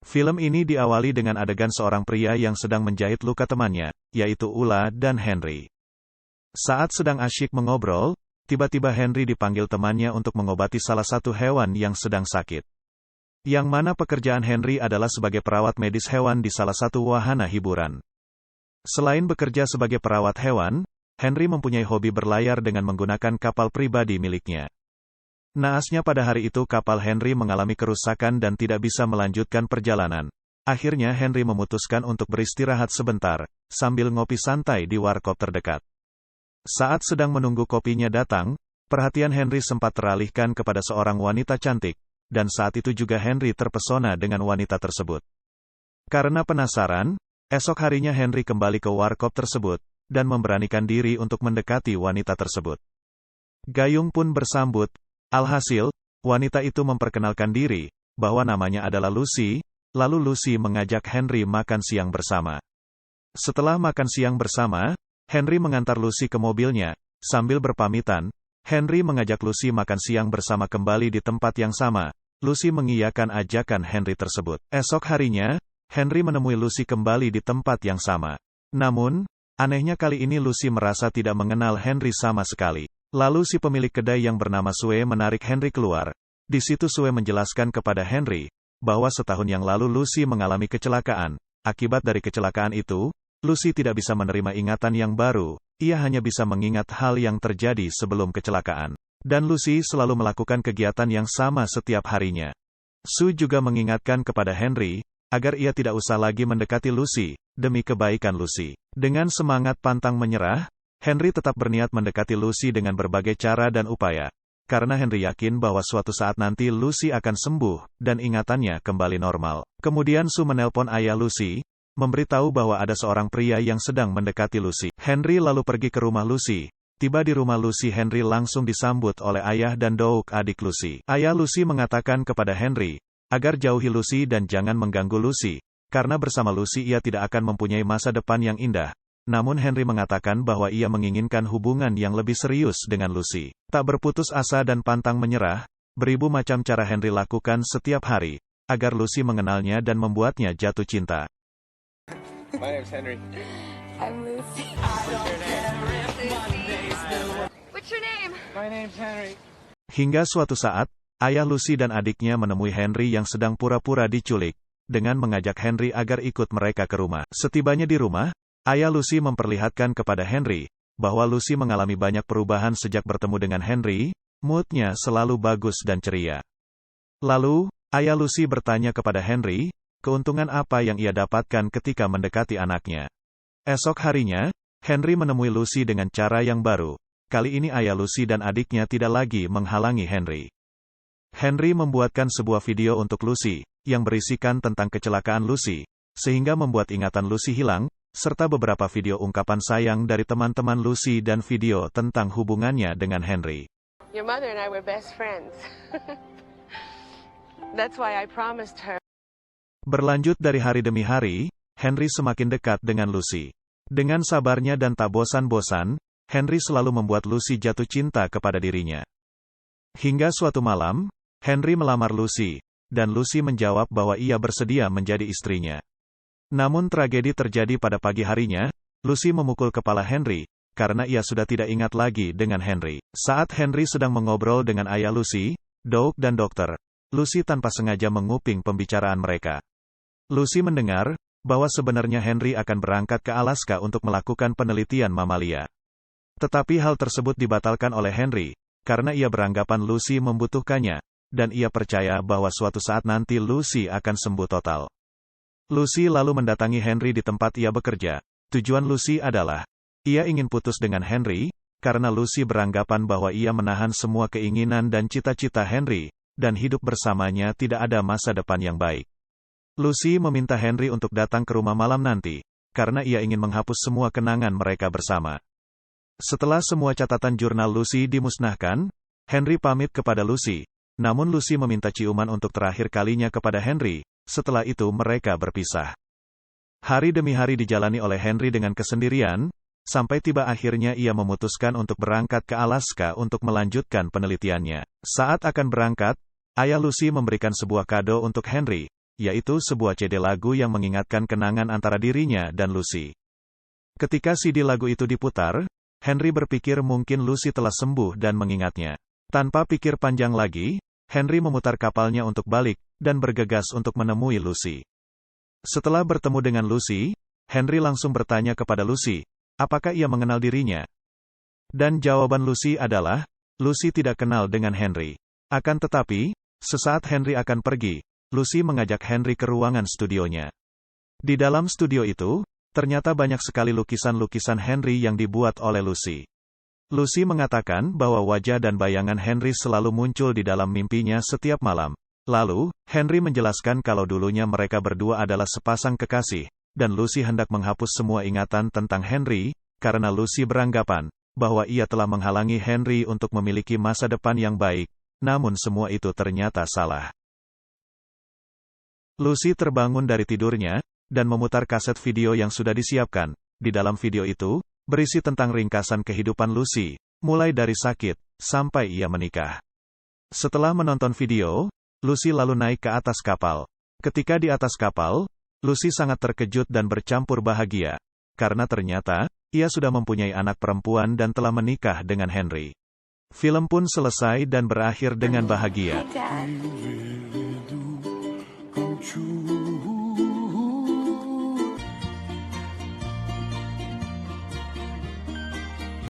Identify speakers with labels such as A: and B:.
A: Film ini diawali dengan adegan seorang pria yang sedang menjahit luka temannya, yaitu Ulla dan Henry. Saat sedang asyik mengobrol, tiba-tiba Henry dipanggil temannya untuk mengobati salah satu hewan yang sedang sakit. Yang mana pekerjaan Henry adalah sebagai perawat medis hewan di salah satu wahana hiburan. Selain bekerja sebagai perawat hewan, Henry mempunyai hobi berlayar dengan menggunakan kapal pribadi miliknya. Naasnya pada hari itu kapal Henry mengalami kerusakan dan tidak bisa melanjutkan perjalanan. Akhirnya Henry memutuskan untuk beristirahat sebentar, sambil ngopi santai di warkop terdekat. Saat sedang menunggu kopinya datang, perhatian Henry sempat teralihkan kepada seorang wanita cantik, dan saat itu juga Henry terpesona dengan wanita tersebut. Karena penasaran, esok harinya Henry kembali ke warkop tersebut, dan memberanikan diri untuk mendekati wanita tersebut. Gayung pun bersambut. Alhasil, wanita itu memperkenalkan diri, bahwa namanya adalah Lucy, lalu Lucy mengajak Henry makan siang bersama. Setelah makan siang bersama, Henry mengantar Lucy ke mobilnya, sambil berpamitan, Henry mengajak Lucy makan siang bersama kembali di tempat yang sama. Lucy mengiyakan ajakan Henry tersebut. Esok harinya, Henry menemui Lucy kembali di tempat yang sama. Namun, anehnya kali ini Lucy merasa tidak mengenal Henry sama sekali. Lalu si pemilik kedai yang bernama Sue menarik Henry keluar. Di situ Sue menjelaskan kepada Henry, bahwa setahun yang lalu Lucy mengalami kecelakaan. Akibat dari kecelakaan itu, Lucy tidak bisa menerima ingatan yang baru, ia hanya bisa mengingat hal yang terjadi sebelum kecelakaan. Dan Lucy selalu melakukan kegiatan yang sama setiap harinya. Sue juga mengingatkan kepada Henry, agar ia tidak usah lagi mendekati Lucy, demi kebaikan Lucy. Dengan semangat pantang menyerah, Henry tetap berniat mendekati Lucy dengan berbagai cara dan upaya, karena Henry yakin bahwa suatu saat nanti Lucy akan sembuh, dan ingatannya kembali normal. Kemudian Sue menelpon ayah Lucy, memberitahu bahwa ada seorang pria yang sedang mendekati Lucy. Henry lalu pergi ke rumah Lucy. Tiba di rumah Lucy, Henry langsung disambut oleh ayah dan Doug, adik Lucy. Ayah Lucy mengatakan kepada Henry, agar jauhi Lucy dan jangan mengganggu Lucy, karena bersama Lucy ia tidak akan mempunyai masa depan yang indah. Namun Henry mengatakan bahwa ia menginginkan hubungan yang lebih serius dengan Lucy. Tak berputus asa dan pantang menyerah, beribu macam cara Henry lakukan setiap hari, agar Lucy mengenalnya dan membuatnya jatuh cinta.
B: My name's Henry.
C: I'm Lucy. What's your name?
B: My name's Henry.
A: Hingga suatu saat, ayah Lucy dan adiknya menemui Henry yang sedang pura-pura diculik, dengan mengajak Henry agar ikut mereka ke rumah. Setibanya di rumah, ayah Lucy memperlihatkan kepada Henry, bahwa Lucy mengalami banyak perubahan sejak bertemu dengan Henry, moodnya selalu bagus dan ceria. Lalu, ayah Lucy bertanya kepada Henry, keuntungan apa yang ia dapatkan ketika mendekati anaknya. Esok harinya, Henry menemui Lucy dengan cara yang baru. Kali ini ayah Lucy dan adiknya tidak lagi menghalangi Henry. Henry membuatkan sebuah video untuk Lucy, yang berisikan tentang kecelakaan Lucy, sehingga membuat ingatan Lucy hilang, serta beberapa video ungkapan sayang dari teman-teman Lucy dan video tentang hubungannya dengan Henry.
C: Your mother and I were best friends. That's why I promised her.
A: Berlanjut dari hari demi hari, Henry semakin dekat dengan Lucy. Dengan sabarnya dan tak bosan-bosan, Henry selalu membuat Lucy jatuh cinta kepada dirinya. Hingga suatu malam, Henry melamar Lucy, dan Lucy menjawab bahwa ia bersedia menjadi istrinya. Namun tragedi terjadi pada pagi harinya, Lucy memukul kepala Henry, karena ia sudah tidak ingat lagi dengan Henry. Saat Henry sedang mengobrol dengan ayah Lucy, Doug dan dokter, Lucy tanpa sengaja menguping pembicaraan mereka. Lucy mendengar, bahwa sebenarnya Henry akan berangkat ke Alaska untuk melakukan penelitian mamalia. Tetapi hal tersebut dibatalkan oleh Henry, karena ia beranggapan Lucy membutuhkannya, dan ia percaya bahwa suatu saat nanti Lucy akan sembuh total. Lucy lalu mendatangi Henry di tempat ia bekerja. Tujuan Lucy adalah, ia ingin putus dengan Henry, karena Lucy beranggapan bahwa ia menahan semua keinginan dan cita-cita Henry, dan hidup bersamanya tidak ada masa depan yang baik. Lucy meminta Henry untuk datang ke rumah malam nanti, karena ia ingin menghapus semua kenangan mereka bersama. Setelah semua catatan jurnal Lucy dimusnahkan, Henry pamit kepada Lucy, namun Lucy meminta ciuman untuk terakhir kalinya kepada Henry. Setelah itu mereka berpisah. Hari demi hari dijalani oleh Henry dengan kesendirian, sampai tiba akhirnya ia memutuskan untuk berangkat ke Alaska untuk melanjutkan penelitiannya. Saat akan berangkat, ayah Lucy memberikan sebuah kado untuk Henry, yaitu sebuah CD lagu yang mengingatkan kenangan antara dirinya dan Lucy. Ketika CD lagu itu diputar, Henry berpikir mungkin Lucy telah sembuh dan mengingatnya. Tanpa pikir panjang lagi, Henry memutar kapalnya untuk balik, dan bergegas untuk menemui Lucy. Setelah bertemu dengan Lucy, Henry langsung bertanya kepada Lucy, apakah ia mengenal dirinya? Dan jawaban Lucy adalah, Lucy tidak kenal dengan Henry. Akan tetapi, sesaat Henry akan pergi, Lucy mengajak Henry ke ruangan studionya. Di dalam studio itu, ternyata banyak sekali lukisan-lukisan Henry yang dibuat oleh Lucy. Lucy mengatakan bahwa wajah dan bayangan Henry selalu muncul di dalam mimpinya setiap malam. Lalu, Henry menjelaskan kalau dulunya mereka berdua adalah sepasang kekasih, dan Lucy hendak menghapus semua ingatan tentang Henry, karena Lucy beranggapan bahwa ia telah menghalangi Henry untuk memiliki masa depan yang baik, namun semua itu ternyata salah. Lucy terbangun dari tidurnya, dan memutar kaset video yang sudah disiapkan. Di dalam video itu, berisi tentang ringkasan kehidupan Lucy, mulai dari sakit, sampai ia menikah. Setelah menonton video, Lucy lalu naik ke atas kapal. Ketika di atas kapal, Lucy sangat terkejut dan bercampur bahagia, karena ternyata, ia sudah mempunyai anak perempuan dan telah menikah dengan Henry. Film pun selesai dan berakhir dengan bahagia.
C: Hi, Dad.